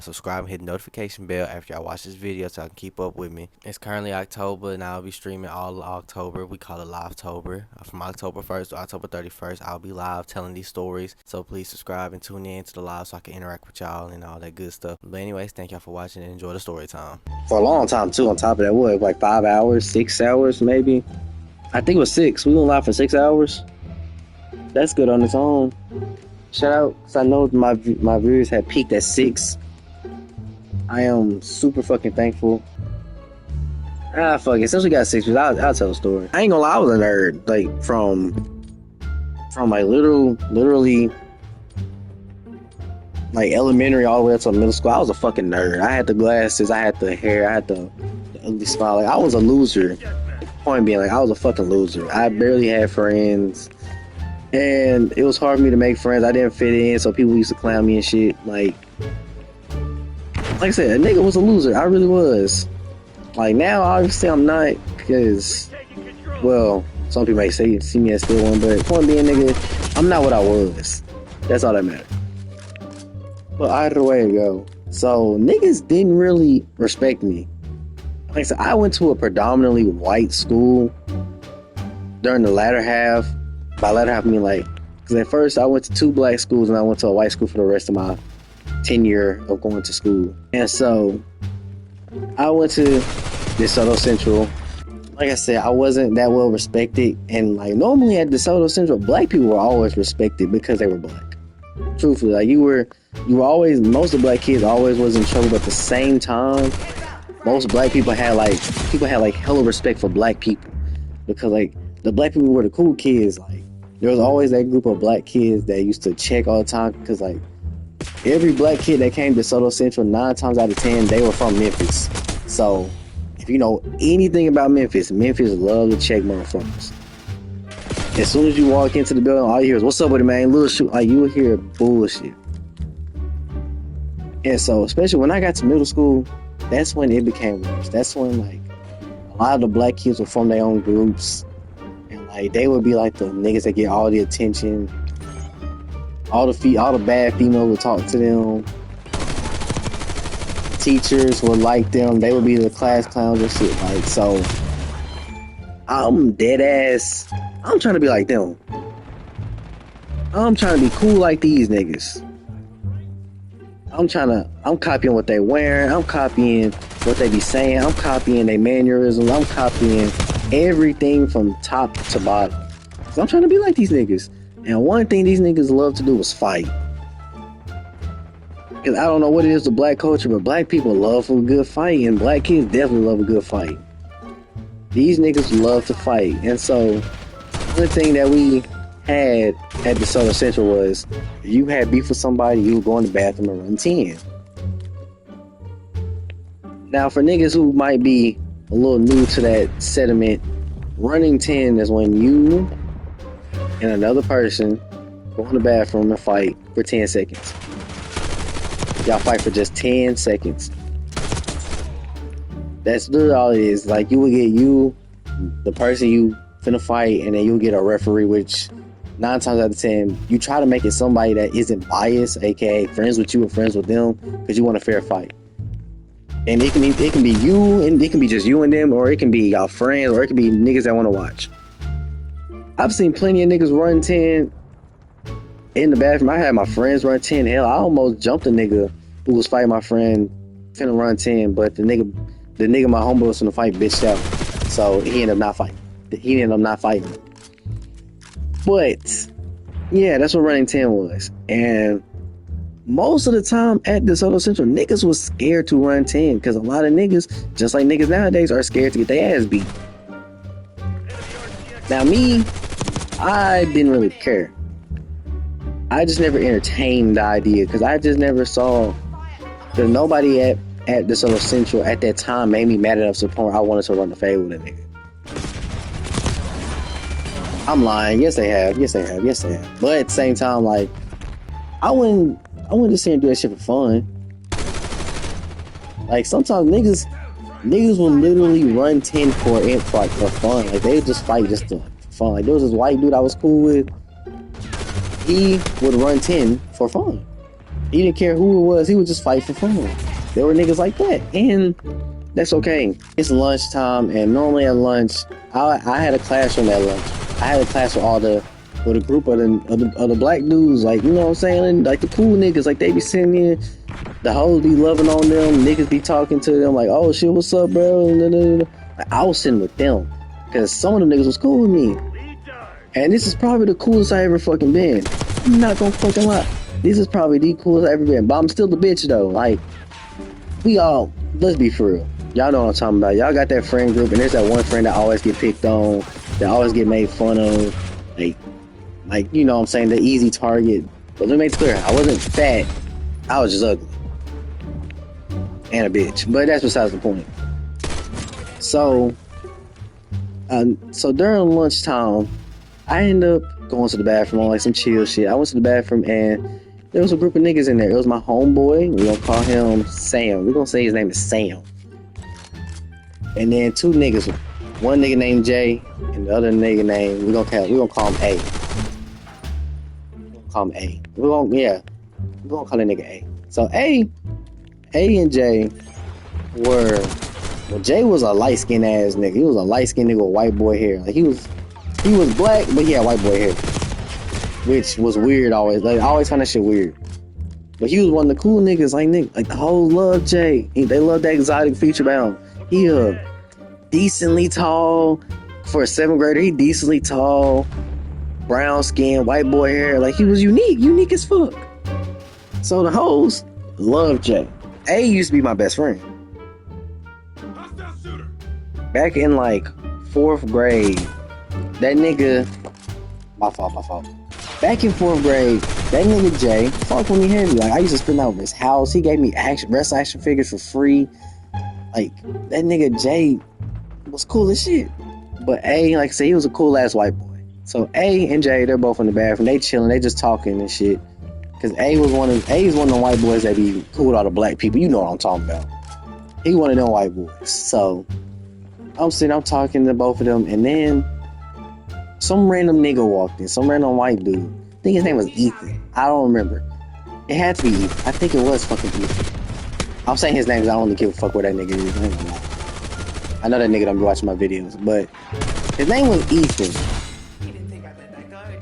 Subscribe and hit the notification bell after y'all watch this video so I can keep up with me. It's currently October and I'll be streaming all of October. We call it LIVETOBER. From October 1st to October 31st, I'll be live telling these stories. So please subscribe and tune in to the live so I can interact with y'all and all that good stuff. But anyways, thank y'all for watching and enjoy the story time. For a long time too, on top of that, what, like 5 hours, 6 hours maybe? I think it was 6. We went live for 6 hours. That's good on its own. Shout out, because I know my viewers had peaked at 6. I am super fucking thankful. Fuck it. Since we got 6 views, I'll tell a story. I ain't gonna lie, I was a nerd. Like, from like literally, like elementary all the way up to middle school, I was a fucking nerd. I had the glasses, I had the hair, I had the ugly smile. Like, I was a loser. Point being, like, I was a fucking loser. I barely had friends. And it was hard for me to make friends. I didn't fit in, so people used to clown me and shit. Like I said, a nigga was a loser. I really was. Like, now, obviously, I'm not, because, well, some people may see me as still one, but point being, nigga, I'm not what I was. That's all that matters. But either way it go. So, niggas didn't really respect me. Like I said, I went to a predominantly white school during the latter half. By latter half, I mean, like, because at first I went to 2 black schools and I went to a white school for the rest of my tenure of going to school. And so I went to DeSoto Central. Like I said, I wasn't that well respected, and like normally at DeSoto Central, black people were always respected because they were black. Truthfully, like you were always, most of the black kids always was in trouble, but at the same time, most black people had like hella respect for black people, because like the black people were the cool kids. Like, there was always that group of black kids that used to check all the time, because like every black kid that came to DeSoto Central, 9 times out of 10, they were from Memphis. So if you know anything about Memphis love to check motherfuckers. As soon as you walk into the building, all you hear is, "What's up with it, man?" Little shoot, like, you will hear bullshit. And so, especially when I got to middle school, that's when it became worse. That's when like a lot of the black kids would form their own groups. Like, they would be like the niggas that get all the attention. All the bad females would talk to them. Teachers would like them. They would be the class clowns and shit. Like, so I'm dead ass. I'm trying to be like them. I'm trying to be cool like these niggas. I'm copying what they wearing. I'm copying what they be saying. I'm copying their mannerisms. I'm copying everything from top to bottom. So I'm trying to be like these niggas. And one thing these niggas love to do is fight. Because I don't know what it is with black culture, but black people love a good fight, and black kids definitely love a good fight. These niggas love to fight. And so the thing that we had at DeSoto Central was, if you had beef with somebody, you would go in the bathroom and run 10. Now, for niggas who might be a little new to that sediment, running 10 is when you and another person go in the bathroom and fight for 10 seconds. Y'all fight for just 10 seconds. That's literally all it is. Like, you will get the person you finna fight, and then you'll get a referee, which 9 times out of 10, you try to make it somebody that isn't biased, aka friends with you or friends with them, because you want a fair fight. And it can be you, and it can be just you and them, or it can be y'all friends, or it can be niggas that want to watch. I've seen plenty of niggas run 10 in the bathroom. I had my friends run 10. Hell, I almost jumped a nigga who was fighting my friend finna run 10, but the nigga my homeboy was finna fight bitched out. So he ended up not fighting. But yeah, that's what running 10 was. And most of the time at DeSoto Central, niggas was scared to run 10, because a lot of niggas, just like niggas nowadays, are scared to get their ass beat. Now me, I didn't really care. I just never entertained the idea, because I just never saw that nobody at DeSoto Central at that time made me mad enough to the point where I wanted to run the fade with a nigga. I'm lying. Yes, they have. But at the same time, like, I wouldn't just sit and do that shit for fun. Like, sometimes niggas will literally run 10 for fun. Like, they would just fight just for fun. Like, there was this white dude I was cool with. He would run 10 for fun. He didn't care who it was. He would just fight for fun. There were niggas like that, and that's okay. It's lunchtime, and normally at lunch, I had a classroom at lunch. I had a class with a group of the black dudes, like, you know what I'm saying, like the cool niggas, like they be sitting there, the hoes be loving on them, niggas be talking to them, like, oh shit, what's up, bro? Like, I was sitting with them, cause some of them niggas was cool with me, and this is probably the coolest I ever fucking been. I'm not gonna fucking lie. This is probably the coolest I ever been, but I'm still the bitch though. Like, let's be for real. Y'all know what I'm talking about. Y'all got that friend group, and there's that one friend that always get picked on, that always get made fun of, like, you know what I'm saying, the easy target. But let me make it clear, I wasn't fat, I was just ugly. And a bitch. But that's besides the point. So during lunchtime, I ended up going to the bathroom on like some chill shit. I went to the bathroom and there was a group of niggas in there. It was my homeboy. We're gonna call him Sam. We're gonna say his name is Sam. And then two niggas. One nigga named Jay and the other nigga named, we're gonna call him A. We're gonna call that nigga A. So A and Jay were, well, Jay was a light skinned ass nigga. He was a light skinned nigga with white boy hair. Like he was black, but he had white boy hair, which was weird always. Like I always found that shit weird. But he was one of the cool niggas. Like the whole love Jay. They love that exotic feature about him. He decently tall for a 7th grader. He decently tall, brown skin, white boy hair. Like he was unique as fuck. So the hoes love Jay. A used to be my best friend. Back in like 4th grade, that nigga, my fault. Back in 4th grade, that nigga Jay fuck with me heavy. Like I used to spend out of his house. He gave me wrestling action figures for free. Like that nigga Jay was cool as shit. But A, like I said, he was a cool ass white boy. So A and Jay, they're both in the bathroom. They chilling. They just talking and shit. Cause A's one of the white boys that be cool with all the black people. You know what I'm talking about. He one of them white boys. So I'm talking to both of them, and then some random nigga walked in. Some random white dude. I think his name was Ethan. I don't remember. It had to be Ethan. I think it was fucking Ethan. I'm saying his name because I don't really give a fuck what that nigga is. I know that nigga don't be watching my videos, but his name was Ethan.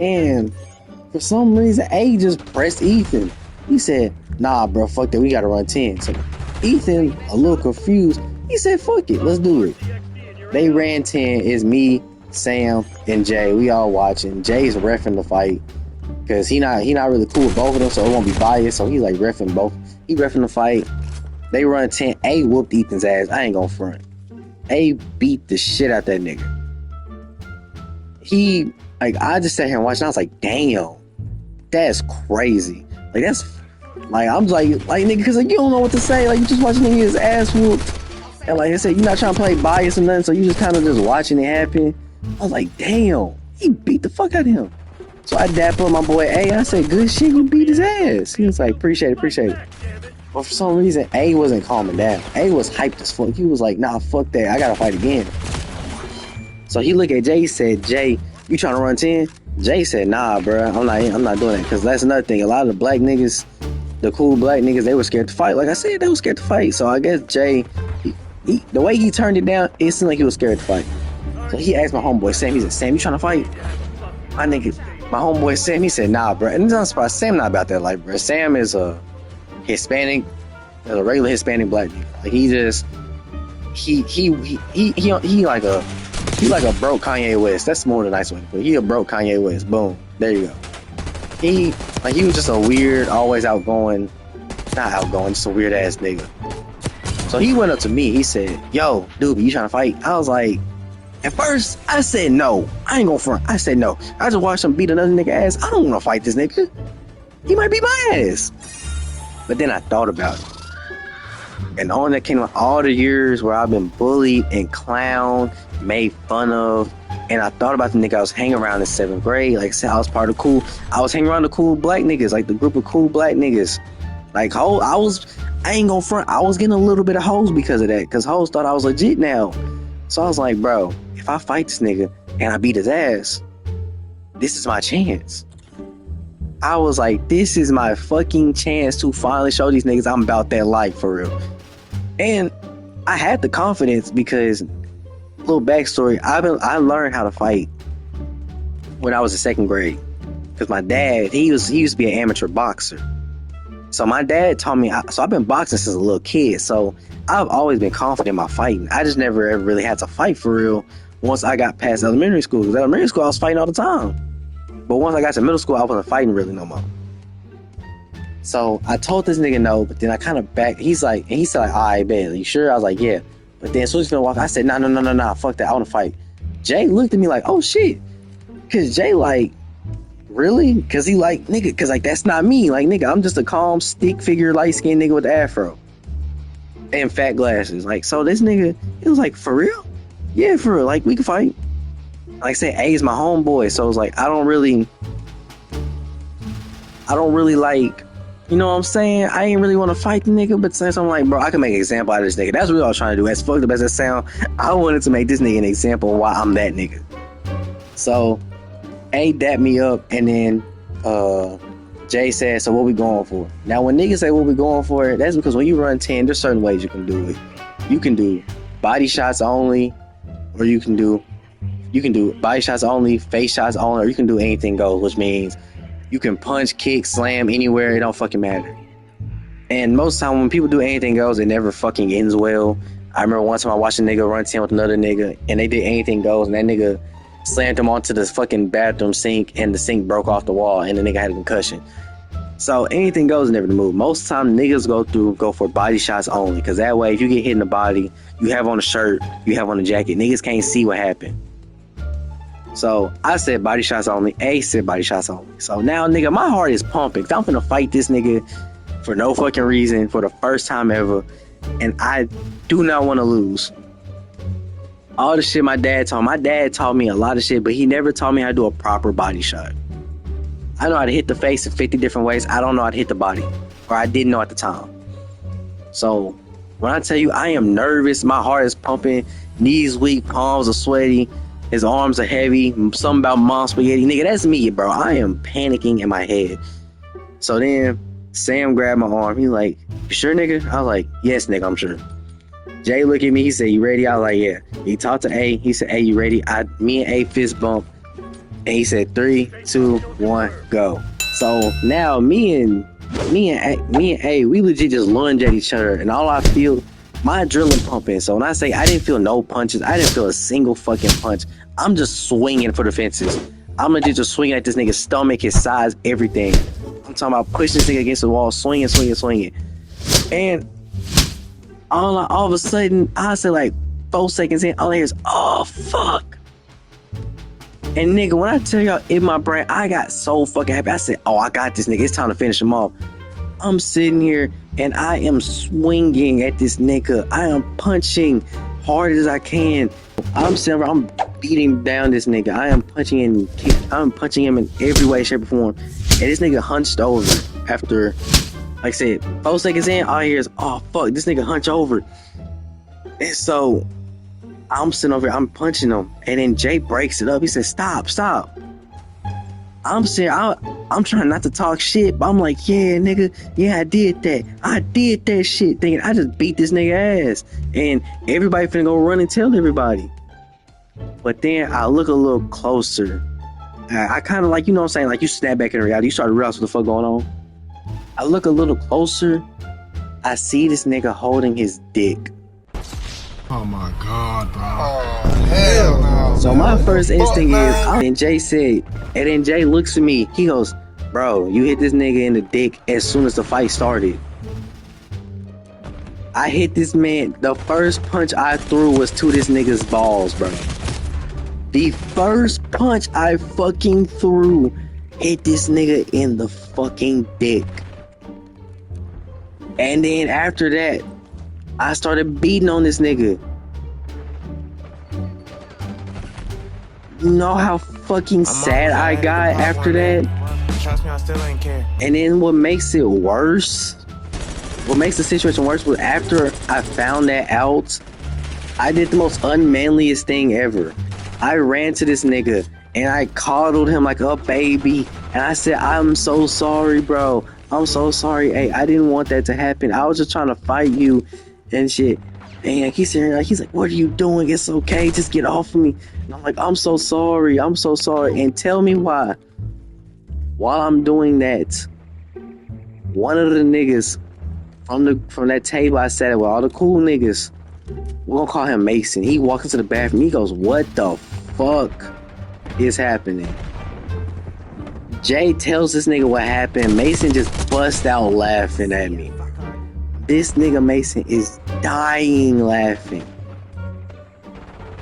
And for some reason, A just pressed Ethan. He said, nah, bro, fuck that. We gotta run 10. So Ethan, a little confused, he said, fuck it. Let's do it. They ran 10. It's me, Sam, and Jay. We all watching. Jay's reffing the fight because he not really cool with both of them, so it won't be biased. So he's like reffing both. He reffing the fight. They run 10. A whooped Ethan's ass. I ain't gonna front. A beat the shit out that nigga. I just sat here and watched, and I was like, damn, that's crazy. Like, that's, like, I'm like, nigga, because, like, you don't know what to say. Like, you just watching nigga get his ass whooped. And, like I said, you're not trying to play bias or nothing, so you just kind of just watching it happen. I was like, damn, he beat the fuck out of him. So I dapped up my boy A. I said, good shit, you beat his ass. He was like, appreciate it. But for some reason, A wasn't calming down. A was hyped as fuck. He was like, nah, fuck that. I gotta fight again. So he looked at Jay, said, Jay, you trying to run 10? Jay said, nah, bro, I'm not doing that. Because that's another thing. A lot of the black niggas, the cool black niggas, they were scared to fight. Like I said, they were scared to fight. So I guess Jay, the way he turned it down, it seemed like he was scared to fight. So he asked my homeboy, Sam, he said, Sam, you trying to fight? My homeboy Sam, he said, nah, bro. And it's not surprised, Sam not about that life, bro. Sam is a Hispanic, a regular Hispanic black nigga. Like he just, he like a broke Kanye West. That's more than a nice way to put it. He a broke Kanye West. Boom. There you go. He was just a weird, always not outgoing, just a weird ass nigga. So he went up to me. He said, yo, dude, you trying to fight? I was like, at first, I said no. I ain't gonna front. I said no. I just watched him beat another nigga ass. I don't wanna fight this nigga. He might beat my ass. But then I thought about it. And on that came all the years where I've been bullied and clowned, made fun of. And I thought about the nigga I was hanging around in 7th grade. Like I said, I was part of I was hanging around the cool black niggas, like the group of cool black niggas. Like, I ain't gonna front. I was getting a little bit of hoes because of that. Because hoes thought I was legit now. So I was like, bro, if I fight this nigga and I beat his ass, this is my chance. I was like, this is my fucking chance to finally show these niggas I'm about that life for real. And I had the confidence because, little backstory, I learned how to fight when I was in second grade. Because my dad, he used to be an amateur boxer. So my dad taught me, so I've been boxing since a little kid. So I've always been confident in my fighting. I just never ever really had to fight for real once I got past elementary school. Because elementary school, I was fighting all the time. But once I got to middle school, I wasn't fighting really no more. So I told this nigga no, but then I kind of back. He said like, all right, bet. You sure? I was like, yeah. But then as soon as he was gonna walk, I said, nah, fuck that. I want to fight. Jay looked at me like, oh shit. Cause Jay like, really? Cause he like, nigga, cause like, that's not me. Like, nigga, I'm just a calm, stick figure, light-skinned nigga with the afro. And fat glasses. Like, so this nigga, it was like, for real? Yeah, for real. Like, we can fight. Like I said, A is my homeboy. So it was like, I don't really like, you know what I'm saying? I ain't really want to fight the nigga, but since I'm like, bro, I can make an example out of this nigga. That's what I was trying to do. As fucked up as that sound, I wanted to make this nigga an example of why I'm that nigga. So, A dapped me up, and then Jay said, so what we going for? Now, when niggas say what we going for, that's because when you run 10, there's certain ways you can do it. You can do body shots only, or you can do body shots only, face shots only, or you can do anything goes, which means you can punch, kick, slam anywhere. It don't fucking matter. And most of the time when people do anything goes, it never fucking ends well. I remember one time I watched a nigga run 10 with another nigga, and they did anything goes, and that nigga slammed him onto the fucking bathroom sink, and the sink broke off the wall, and the nigga had a concussion. So anything goes, never to move. Most of the time niggas go for body shots only, because that way if you get hit in the body, you have on a shirt, you have on a jacket, niggas can't see what happened. So I said body shots only. A said body shots only. So now, nigga, my heart is pumping. I'm finna fight this nigga for no fucking reason for the first time ever. And I do not want to lose. All the shit my dad taught me a lot of shit, but he never taught me how to do a proper body shot. I know how to hit the face in 50 different ways. I don't know how to hit the body. Or I didn't know at the time. So when I tell you I am nervous, my heart is pumping, knees weak, palms are sweaty, his arms are heavy, something about mom spaghetti. Nigga, that's me, bro. I am panicking in my head. So then Sam grabbed my arm. He like, you sure, nigga? I was like, yes, nigga, I'm sure. Jay looked at me. He said, you ready? I was like, yeah. He talked to A. He said, hey, you ready? Me and A fist bump. And he said, 3, 2, 1, go. So now me and A, we legit just lunge at each other. And all I feel, my adrenaline pumping. So when I say I didn't feel no punches, I didn't feel a single fucking punch. I'm just swinging for the fences. I'm legit just swinging at this nigga's stomach, his size, everything. I'm talking about pushing this nigga against the wall, swinging. And all of a sudden, I said like 4 seconds in, all I hear is, oh, fuck. And nigga, when I tell y'all in my brain, I got so fucking happy. I said, oh, I got this nigga. It's time to finish him off. I'm sitting here and I am swinging at this nigga. I am punching hard as I can. I'm beating down this nigga. I am punching and I'm punching him in every way, shape, or form. And this nigga hunched over after, like I said, 4 seconds in, all I hear is, oh fuck, this nigga hunched over. And so I'm sitting over here, I'm punching him. And then Jay breaks it up. He says, stop. I'm saying, I'm trying not to talk shit, but I'm like, yeah, nigga, yeah, I did that shit, thinking I just beat this nigga ass, and everybody finna go run and tell everybody. But then I look a little closer. I kind of like, you know what I'm saying, like you snap back in reality, you start to realize what the fuck going on. I look a little closer, I see this nigga holding his dick. Oh my god, bro. Oh, hell no. So my first instinct is, and Jay said, and then Jay looks at me, he goes, bro, you hit this nigga in the dick as soon as the fight started. I hit this man, the first punch I threw was to this nigga's balls, bro. The first punch I fucking threw hit this nigga in the fucking dick. And then after that, I started beating on this nigga. You know how fucking sad I got after that? Trust me, I still ain't care. And then what makes it worse, what makes the situation worse was after I found that out, I did the most unmanliest thing ever. I ran to this nigga And I coddled him like a baby. And I said, I'm so sorry, bro. I'm so sorry. Hey, I didn't want that to happen. I was just trying to fight you and shit. And he's sitting there, he's like, what are you doing? It's okay. Just get off of me. And I'm like, I'm so sorry. I'm so sorry. And tell me why. While I'm doing that, one of the niggas from that table I sat at with all the cool niggas, we're gonna call him Mason. He walks into the bathroom. He goes, what the fuck is happening? Jay tells this nigga what happened. Mason just bust out laughing at me. This nigga Mason is dying laughing.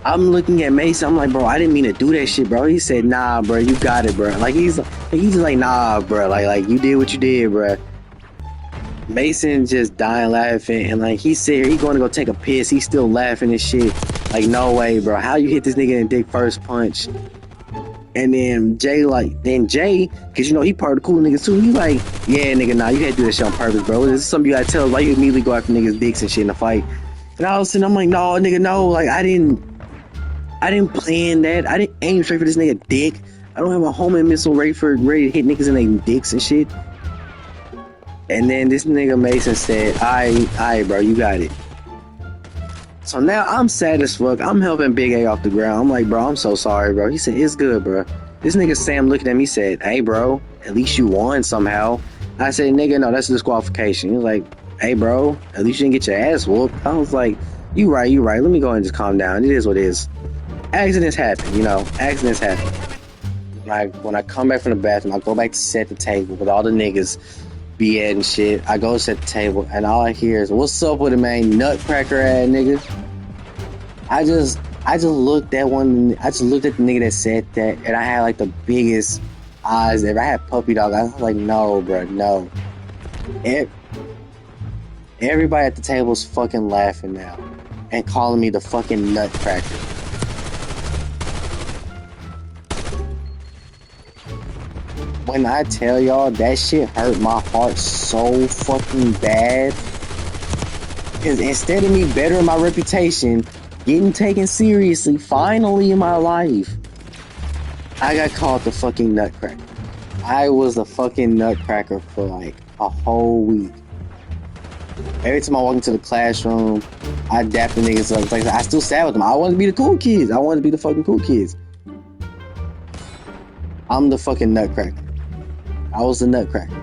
I'm looking at Mason. I'm like, bro, I didn't mean to do that shit, bro. He said, nah, bro, you got it, bro. Like he's just like, nah, bro. Like you did what you did, bro. Mason just dying laughing, and like he said, he going to go take a piss. He's still laughing and shit. Like, no way, bro. How you hit this nigga in the dick first punch? And then Jay, cause you know he part of the cool niggas too. He like, yeah, nigga, nah, you can't do that shit on purpose, bro. This is something you gotta tell. Why you immediately go after niggas' dicks and shit in a fight? And I was sitting, I'm like, no, nigga, no. Like, I didn't plan that. I didn't aim straight for this nigga dick. I don't have a homing missile ready to hit niggas in their dicks and shit. And then this nigga Mason said, alright, bro, you got it. So now I'm sad as fuck. I'm helping Big A off the ground. I'm like, bro, I'm so sorry, bro. He said, it's good, bro. This nigga Sam looked at me, said, hey, bro, at least you won somehow. I said, nigga, no, that's a disqualification. He was like, hey, bro, at least you didn't get your ass whooped. I was like, you right. Let me go ahead and just calm down. It is what it is. Accidents happen, you know. Accidents happen. When I come back from the bathroom, I go back to set the table with all the niggas be at and shit. I go to set the table, and all I hear is, what's up with it, man? Nutcracker ass nigga. I just looked at one. I just looked at the nigga that said that, and I had like the biggest eyes ever. I had puppy dog eyes. I was like, no, bro, no. Everybody at the table is fucking laughing now and calling me the fucking nutcracker. When I tell y'all, that shit hurt my heart so fucking bad. Because instead of me bettering my reputation, getting taken seriously, finally in my life, I got called the fucking nutcracker. I was the fucking nutcracker for like a whole week. Every time I walk into the classroom, I dap the niggas up. Like, I still sat with them. I wanted to be the cool kids. I wanted to be the fucking cool kids. I'm the fucking nutcracker. I was the nutcracker.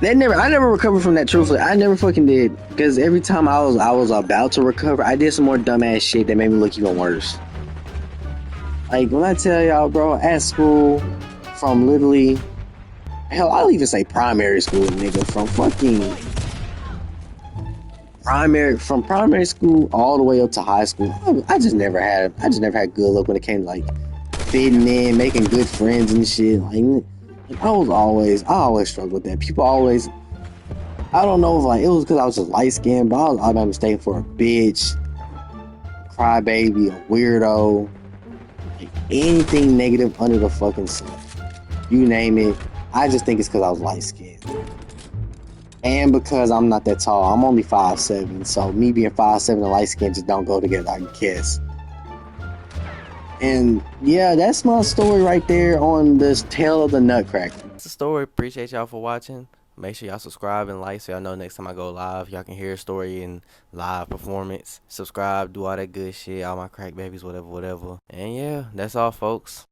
I never recovered from that, truthfully. I never fucking did. Because every time I was about to recover, I did some more dumbass shit that made me look even worse. Like, when I tell y'all, bro, at school, from literally, hell, I'll even say primary school, nigga, from primary school all the way up to high school, I just never had good luck when it came to, like, fitting in, making good friends and shit. Like, I always struggled with that. People always, I don't know if like it was because I was just light skinned, but I was automatically mistaken for a bitch, a crybaby, a weirdo, like anything negative under the fucking sun. You name it. I just think it's because I was light skinned. And because I'm not that tall. I'm only 5'7", so me being 5'7" and light skinned just don't go together, I guess. And yeah, that's my story right there on this tale of the nutcracker. That's the story. Appreciate y'all for watching. Make sure y'all subscribe and like so y'all know next time I go live, y'all can hear a story in live performance. Subscribe, do all that good shit, all my crack babies, whatever. And yeah, that's all, folks.